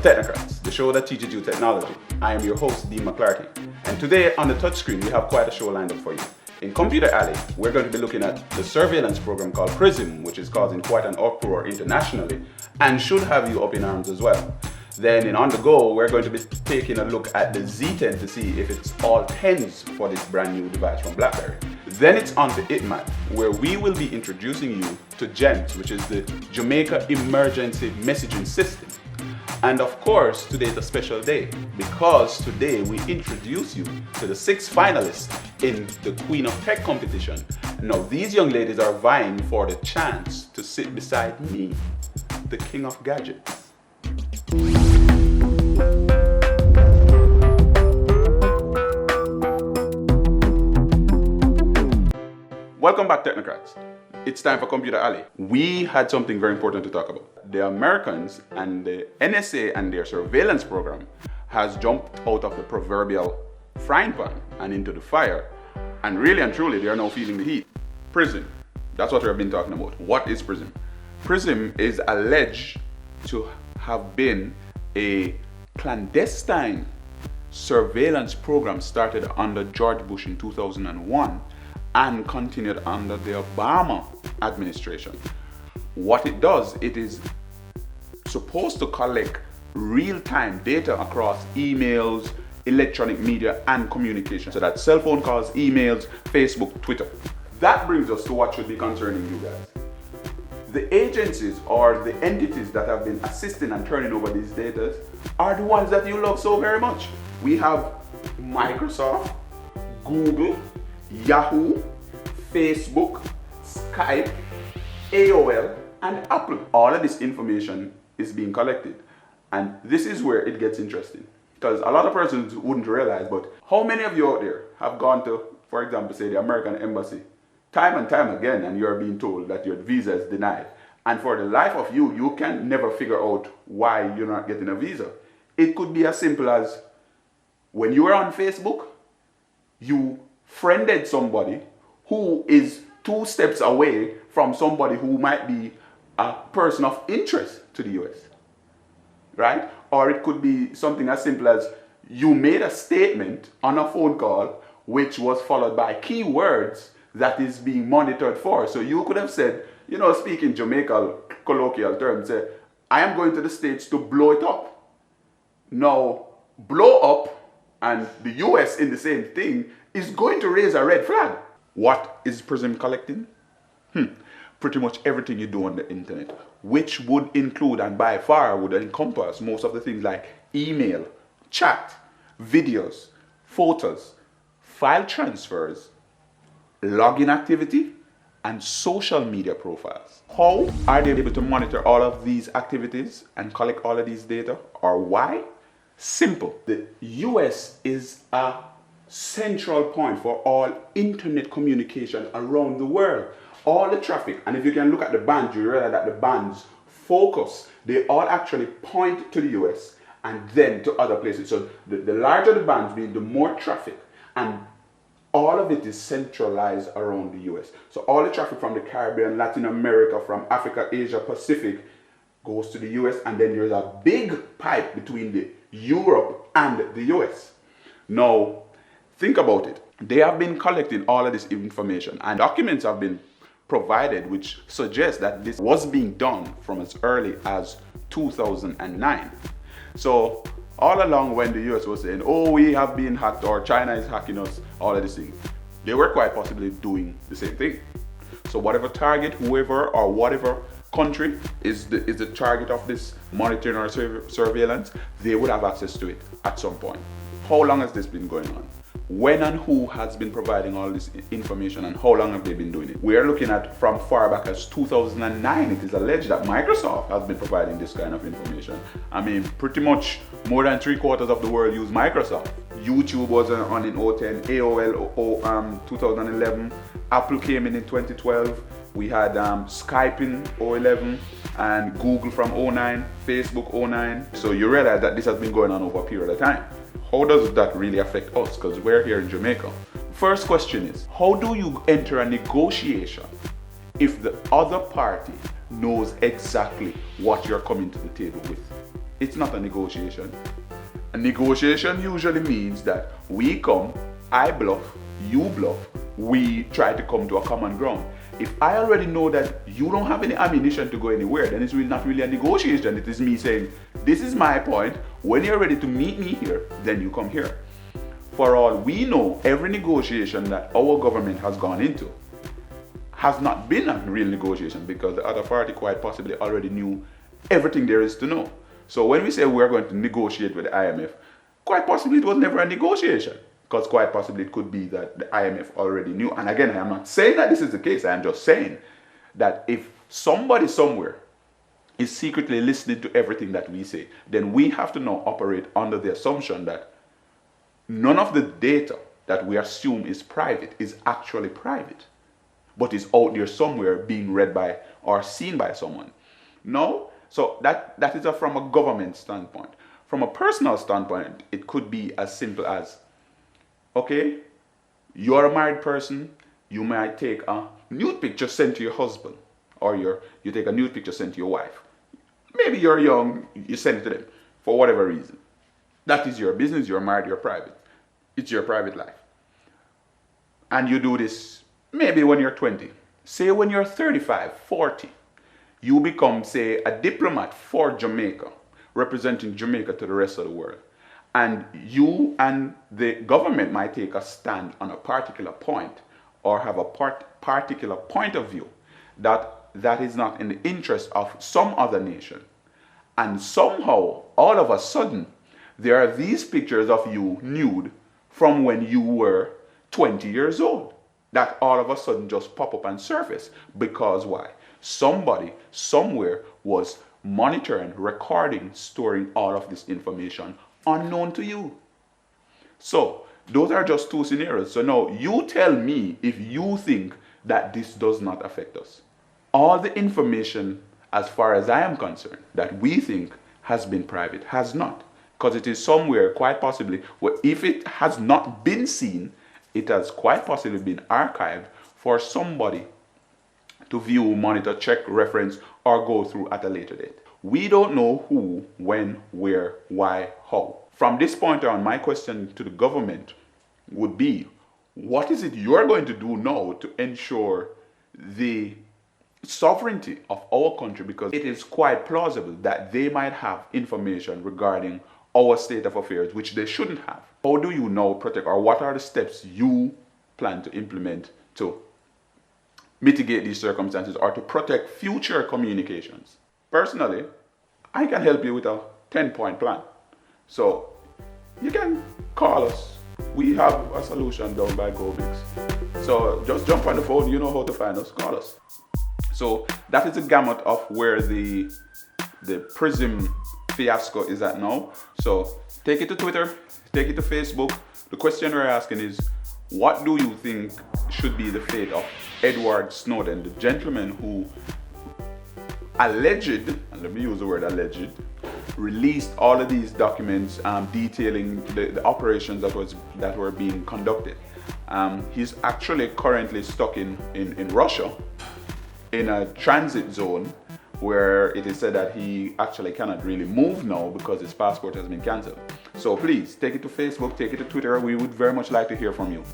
Technocrats, the show that teaches you technology. I am your host, Dean McClarty, and today on the touchscreen we have quite a show lined up for you. In Computer Alley, we're going to be looking at the surveillance program called PRISM, which is causing quite an uproar internationally and should have you up in arms as well. Then in On The Go, we're going to be taking a look at the Z10 to see if it's all 10s for this brand new device from BlackBerry. Then it's on to ITMAT, where we will be introducing you to GEMS, which is the Jamaica Emergency Messaging System. And of course, today is a special day because today we introduce you to the 6 finalists in the Queen of Tech competition. Now, these young ladies are vying for the chance to sit beside me, the King of Gadgets. Welcome back, Technocrats. It's time for Computer Alley. We had something very important to talk about. The Americans and the NSA and their surveillance program has jumped out of the proverbial frying pan and into the fire. And really and truly, they are now feeling the heat. PRISM, that's what we've been talking about. What is PRISM? PRISM is alleged to have been a clandestine surveillance program started under George Bush in 2001 and continued under the Obama administration. What it does, it is supposed to collect real-time data across emails, electronic media, and communication. So that's cell phone calls, emails, Facebook, Twitter. That brings us to what should be concerning you guys. The agencies or the entities that have been assisting and turning over these data are the ones that you love so very much. We have Microsoft, Google, Yahoo, Facebook, Skype, AOL, and Apple. All of this information is being collected. And this is where it gets interesting. Because a lot of persons wouldn't realize, but how many of you out there have gone to, for example, say the American Embassy, time and time again, and you're being told that your visa is denied. And for the life of you, you can never figure out why you're not getting a visa. It could be as simple as when you were on Facebook, you friended somebody who is 2 steps away from somebody who might be a person of interest to the US, right? Or it could be something as simple as you made a statement on a phone call which was followed by keywords that is being monitored for. So you could have said, you know, speaking Jamaican colloquial terms, say, I am going to the States to blow it up. Now, blow up and the US in the same thing is going to raise a red flag. What is PRISM collecting? Pretty much everything you do on the internet, which would include and by far would encompass most of the things like email, chat, videos, photos, file transfers, login activity, and social media profiles. How are they able to monitor all of these activities and collect all of these data, or why? Simple. The US is a central point for all internet communication around the world. All the traffic, and if you can look at the bands, you realize that the bands focus, they all actually point to the US and then to other places. So the larger the bands mean the more traffic, and all of it is centralized around the US. So all the traffic from the Caribbean, Latin America, from Africa, Asia, Pacific goes to the US, and then there's a big pipe between the Europe and the US. Now, think about it. They have been collecting all of this information, and documents have been provided which suggest that this was being done from as early as 2009. So all along when the US was saying, oh, we have been hacked, or China is hacking us, all of these things, they were quite possibly doing the same thing. So whatever target, whoever or whatever country is the target of this monitoring or surveillance, they would have access to it at some point. How long has this been going on? When and who has been providing all this information, and how long have they been doing it? We are looking at from far back as 2009. It is alleged that Microsoft has been providing this kind of information. I mean, pretty much more than 3/4 of the world use Microsoft. YouTube was on in 2010, AOL 2011, Apple came in 2012, we had Skype in 2011, and Google from 2009, Facebook 2009. So you realize that this has been going on over a period of time. How does that really affect us? Because we're here in Jamaica. First question is, how do you enter a negotiation if the other party knows exactly what you're coming to the table with? It's not a negotiation. A negotiation usually means that we come, I bluff, you bluff, we try to come to a common ground. If I already know that you don't have any ammunition to go anywhere, then it's really not really a negotiation. It is me saying, this is my point. When you're ready to meet me here, then you come here. For all we know, every negotiation that our government has gone into has not been a real negotiation, because the other party quite possibly already knew everything there is to know. So when we say we're going to negotiate with the IMF, quite possibly it was never a negotiation, because quite possibly it could be that the IMF already knew. And again, I am not saying that this is the case. I am just saying that if somebody somewhere is secretly listening to everything that we say, then we have to now operate under the assumption that none of the data that we assume is private is actually private, but is out there somewhere being read by or seen by someone. No? So that is from a government standpoint. From a personal standpoint, it could be as simple as, okay, you're a married person, you might take a nude picture sent to your husband, or you take a nude picture sent to your wife. Maybe you're young, you send it to them for whatever reason. That is your business, you're married, you're private. It's your private life. And you do this maybe when you're 20. Say when you're 35, 40, you become, say, a diplomat for Jamaica, representing Jamaica to the rest of the world. And you and the government might take a stand on a particular point, or have a particular point of view that is not in the interest of some other nation. And somehow, all of a sudden, there are these pictures of you nude from when you were 20 years old that all of a sudden just pop up and surface. Because why? Somebody somewhere was monitoring, recording, storing all of this information unknown to you. So those are just two scenarios. So now you tell me if you think that this does not affect us. All the information, as far as I am concerned, that we think has been private has not. Because it is somewhere, quite possibly, where if it has not been seen, it has quite possibly been archived for somebody to view, monitor, check, reference, or go through at a later date. We don't know who, when, where, why, how. From this point on, my question to the government would be, what is it you're going to do now to ensure the sovereignty of our country? Because it is quite plausible that they might have information regarding our state of affairs, which they shouldn't have. How do you now protect, or what are the steps you plan to implement to mitigate these circumstances or to protect future communications? Personally, I can help you with a 10-point plan. So you can call us. We have a solution down by GoBix. So just jump on the phone, you know how to find us, call us. So that is the gamut of where the PRISM fiasco is at now. So take it to Twitter, take it to Facebook. The question we're asking is, what do you think should be the fate of Edward Snowden, the gentleman who alleged, and let me use the word alleged, released all of these documents detailing the operations that were being conducted. He's actually currently stuck in Russia in a transit zone where it is said that he actually cannot really move now because his passport has been cancelled. So please take it to Facebook, take it to Twitter. We would very much like to hear from you.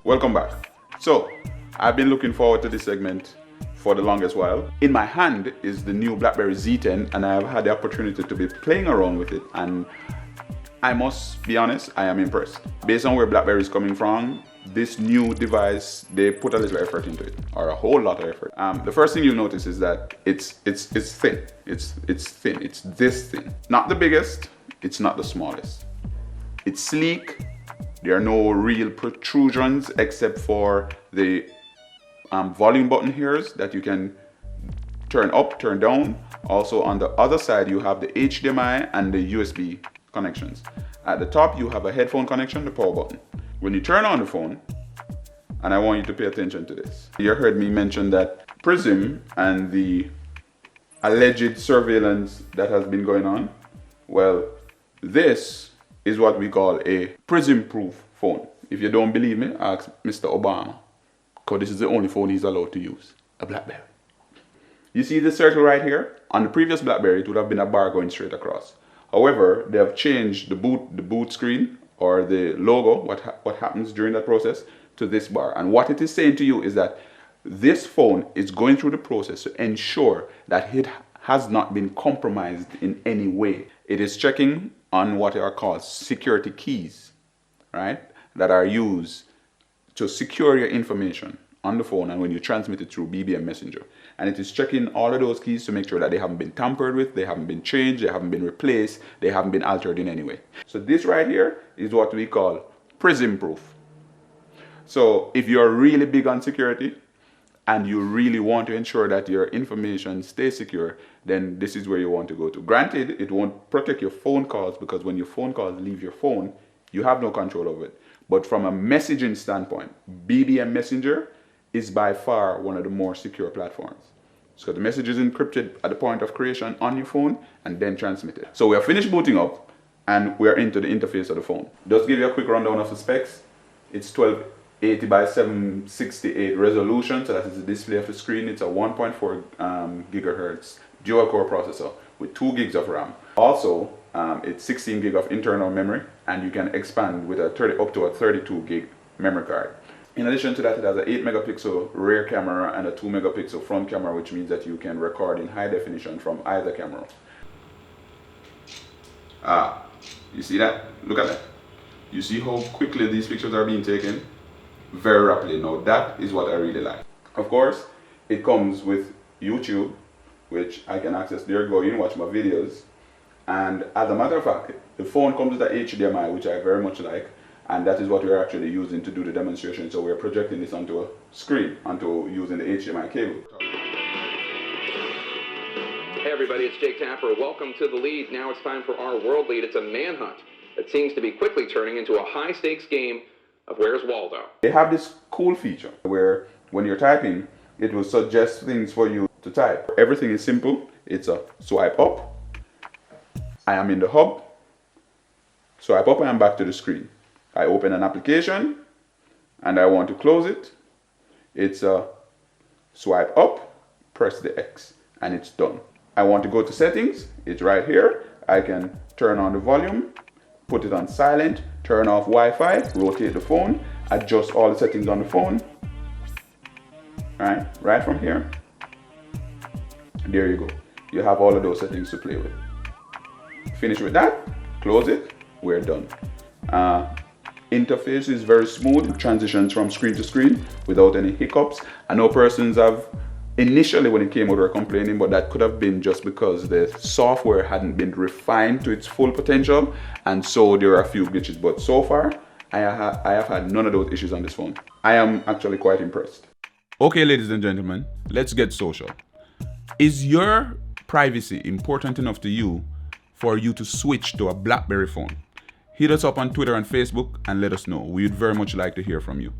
Welcome back. So, I've been looking forward to this segment for the longest while. In my hand is the new BlackBerry Z10, and I've had the opportunity to be playing around with it, and I must be honest, I am impressed. Based on where BlackBerry is coming from, this new device, they put a little effort into it, or a whole lot of effort. The first thing you'll notice is that it's thin. It's thin. It's this thin. Not the biggest. It's not the smallest. It's sleek. There are no real protrusions except for the volume button here that you can turn up, turn down. Also on the other side, you have the HDMI and the USB connections. At the top, you have a headphone connection, the power button. When you turn on the phone, and I want you to pay attention to this. You heard me mention that Prism and the alleged surveillance that has been going on. Well, this is what we call a Prism-proof phone. If you don't believe me, ask Mr. Obama, because this is the only phone he's allowed to use, a BlackBerry. You see this circle right here? On the previous BlackBerry, it would have been a bar going straight across. However, they have changed the boot screen or the logo, what happens during that process, to this bar. And what it is saying to you is that this phone is going through the process to ensure that it has not been compromised in any way. It is checking on what are called security keys, right? That are used to secure your information on the phone and when you transmit it through BBM Messenger. And it is checking all of those keys to make sure that they haven't been tampered with, they haven't been changed, they haven't been replaced, they haven't been altered in any way. So this right here is what we call Prism proof. So if you're really big on security and you really want to ensure that your information stays secure, then this is where you want to go to. Granted, it won't protect your phone calls because when your phone calls leave your phone, you have no control over it. But from a messaging standpoint, BBM Messenger is by far one of the more secure platforms. So the message is encrypted at the point of creation on your phone and then transmitted. So we are finished booting up and we are into the interface of the phone. Just give you a quick rundown of the specs. It's 1280 by 768 resolution, so that is the display of the screen. It's a 1.4 gigahertz dual core processor with 2 gigs of RAM. Also, it's 16 gig of internal memory, and you can expand with up to a 32 gig memory card. In addition to that, it has an 8 megapixel rear camera and a 2 megapixel front camera, which means that you can record in high definition from either camera. You see that? Look at that. You see how quickly these pictures are being taken? Very rapidly. Now that is what I really like. Of course, it comes with YouTube, which I can access there, go in, watch my videos. And as a matter of fact, the phone comes with a HDMI, which I very much like. And that is what we're actually using to do the demonstration. So we're projecting this onto a screen, using the HDMI cable. Hey everybody, it's Jake Tapper. Welcome to The Lead. Now it's time for our world lead. It's a manhunt that seems to be quickly turning into a high-stakes game of Where's Waldo. They have this cool feature where when you're typing, it will suggest things for you to type. Everything is simple. It's a swipe up. I am in the hub. Swipe up and I'm back to the screen. I open an application and I want to close it. It's a swipe up, press the X, and it's done. I want to go to settings. It's right here. I can turn on the volume, put it on silent, turn off Wi-Fi, rotate the phone, adjust all the settings on the phone. Right from here. There you go. You have all of those settings to play with. Finish with that, close it, we're done. Interface is very smooth, transitions from screen to screen without any hiccups. I know persons have initially when it came out were complaining, but that could have been just because the software hadn't been refined to its full potential, and so there are a few glitches. But so far, I have had none of those issues on this phone. I am actually quite impressed. Okay, ladies and gentlemen, let's get social. Is your privacy important enough to you for you to switch to a BlackBerry phone? Hit us up on Twitter and Facebook and let us know. We would very much like to hear from you.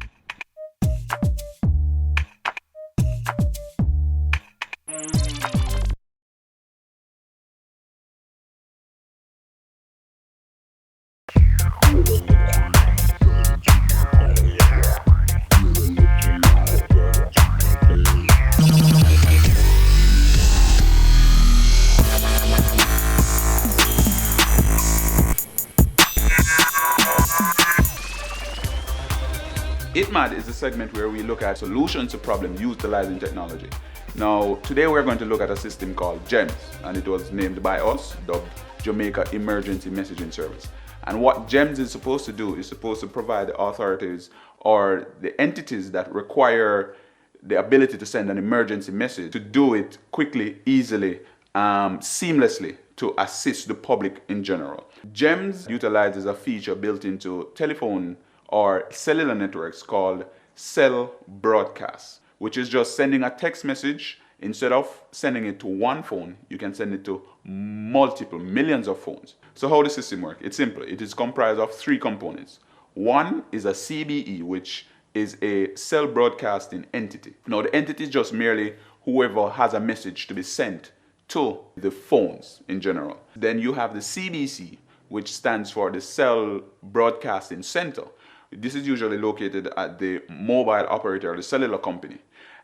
ItMad is a segment where we look at solutions to problems utilizing technology. Now, today we're going to look at a system called GEMS, and it was named by us, dubbed Jamaica Emergency Messaging Service. And what GEMS is supposed to do is supposed to provide the authorities or the entities that require the ability to send an emergency message to do it quickly, easily, seamlessly to assist the public in general. GEMS utilizes a feature built into telephone or cellular networks called cell broadcast, which is just sending a text message. Instead of sending it to one phone, you can send it to multiple millions of phones. So how the system works? It's simple. It is comprised of three components. One is a CBE, which is a cell broadcasting entity. Now the entity is just merely whoever has a message to be sent to the phones in general. Then you have the CBC, which stands for the cell broadcasting center. This is usually located at the mobile operator or the cellular company.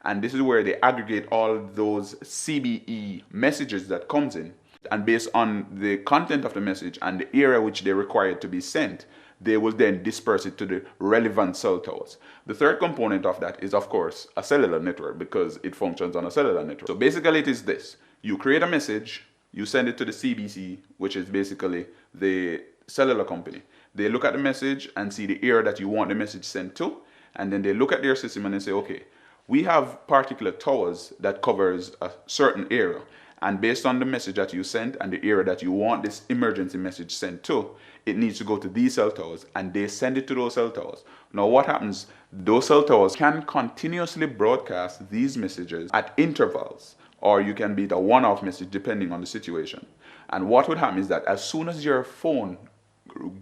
And this is where they aggregate all those CBE messages that comes in. And based on the content of the message and the area which they require it to be sent, they will then disperse it to the relevant cell towers. The third component of that is, of course, a cellular network because it functions on a cellular network. So basically it is this. You create a message, you send it to the CBC, which is basically the cellular company. They look at the message and see the area that you want the message sent to, and then they look at their system and they say, okay, we have particular towers that covers a certain area, and based on the message that you sent and the area that you want this emergency message sent to, it needs to go to these cell towers, and they send it to those cell towers. Now what happens, those cell towers can continuously broadcast these messages at intervals, or you can be a one-off message depending on the situation. And what would happen is that as soon as your phone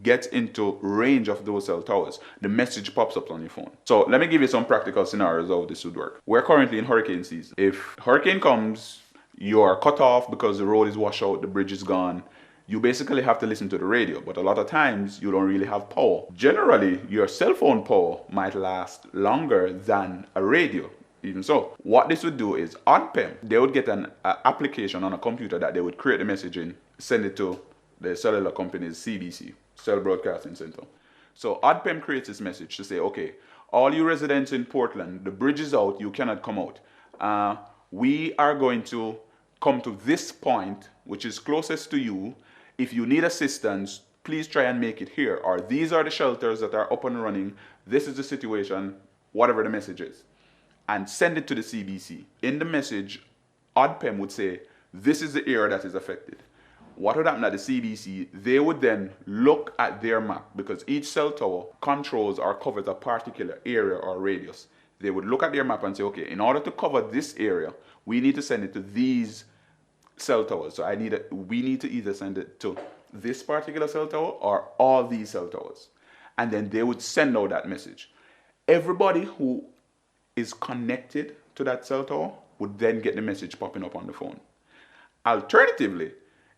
gets into range of those cell towers, the message pops up on your phone. So let me give you some practical scenarios of how this would work. We're currently in hurricane season. If hurricane comes, you are cut off because the road is washed out, the bridge is gone. You basically have to listen to the radio, but a lot of times you don't really have power. Generally, your cell phone power might last longer than a radio. Even so, what this would do is on-prem, they would get an application on a computer that they would create the message in, send it to the cellular company's CBC, Cell Broadcasting Center. So on-prem creates this message to say, okay, all you residents in Portland, the bridge is out, you cannot come out. We are going to come to this point, which is closest to you. If you need assistance, please try and make it here. Or these are the shelters that are up and running. This is the situation, whatever the message is. And send it to the CBC. In the message, ODPEM would say, this is the area that is affected. What would happen at the CBC? They would then look at their map, because each cell tower controls or covers a particular area or radius. They would look at their map and say, okay, in order to cover this area, we need to send it to these cell towers. So we need to either send it to this particular cell tower or all these cell towers. And then they would send out that message. Everybody who is connected to that cell tower would then get the message popping up on the phone. Alternatively,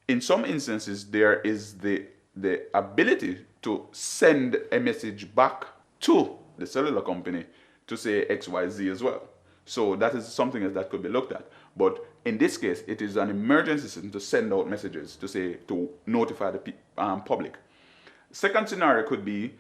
in some instances, there is the ability to send a message back to the cellular company to say XYZ as well. So that is something that could be looked at. But in this case, it is an emergency system to send out messages to notify the public. Second scenario could be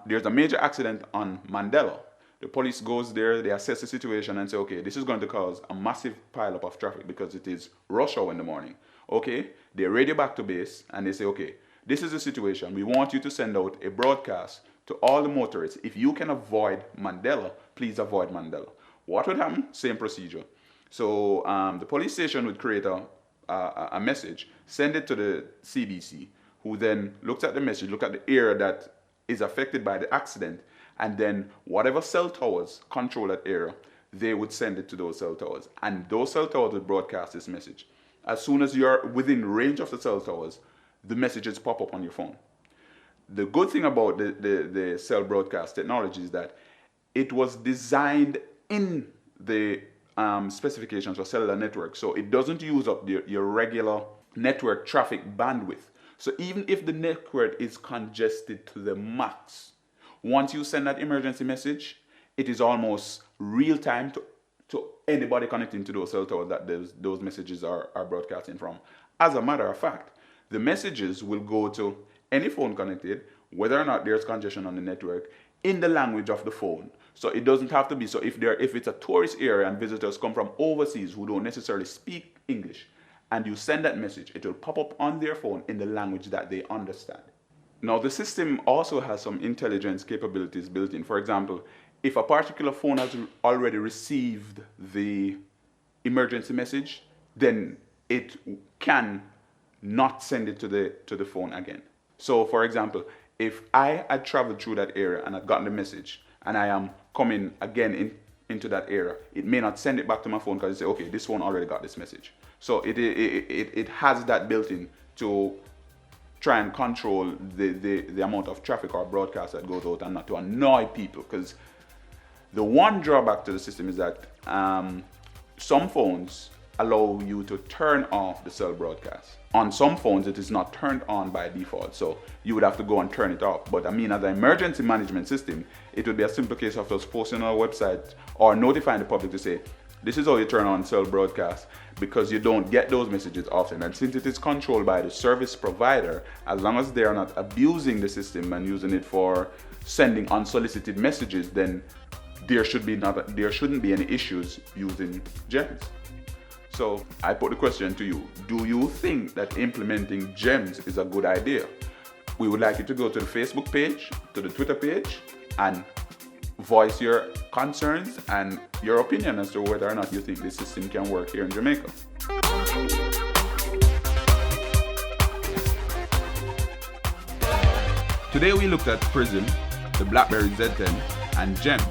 there's a major accident on Mandela. The police goes there, they assess the situation and say, okay, this is going to cause a massive pileup of traffic because it is rush hour in the morning. Okay, they radio back to base and they say, okay, this is the situation. We want you to send out a broadcast to all the motorists. If you can avoid Mandela, please avoid Mandela. What would happen? Same procedure. So the police station would create a message, send it to the CBC, who then looks at the message, look at the area that is affected by the accident, and then whatever cell towers control that area, they would send it to those cell towers. And those cell towers would broadcast this message. As soon as you're within range of the cell towers, the messages pop up on your phone. The good thing about the cell broadcast technology is that it was designed in the specifications for cellular network. So it doesn't use up your regular network traffic bandwidth. So even if the network is congested to the max, once you send that emergency message, it is almost real time to anybody connecting to those cell towers that those messages are broadcasting from. As a matter of fact, the messages will go to any phone connected, whether or not there's congestion on the network, in the language of the phone. So it doesn't have to be, so if it's a tourist area and visitors come from overseas who don't necessarily speak English, and you send that message, it will pop up on their phone in the language that they understand. Now, the system also has some intelligence capabilities built in. For example, if a particular phone has already received the emergency message, then it can not send it to the phone again. So, for example, if I had traveled through that area and had gotten the message, and I am coming again into that area, it may not send it back to my phone because it say, okay, this phone already got this message. So it has that built in to try and control the amount of traffic or broadcast that goes out and not to annoy people. Because the one drawback to the system is that some phones allow you to turn off the cell broadcast. On some phones, it is not turned on by default, so you would have to go and turn it off. But I mean, as an emergency management system, it would be a simple case of just posting on a website or notifying the public to say, this is how you turn on cell broadcast, because you don't get those messages often. And since it is controlled by the service provider, as long as they are not abusing the system and using it for sending unsolicited messages, then there shouldn't be any issues using GEMS. So I put the question to you, do you think that implementing GEMS is a good idea? We would like you to go to the Facebook page, to the Twitter page, and voice your concerns and your opinion as to whether or not you think this system can work here in Jamaica. Today we looked at Prism, the BlackBerry Z10, and GEMS,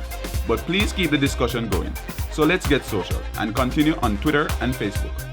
but please keep the discussion going. So let's get social and continue on Twitter and Facebook.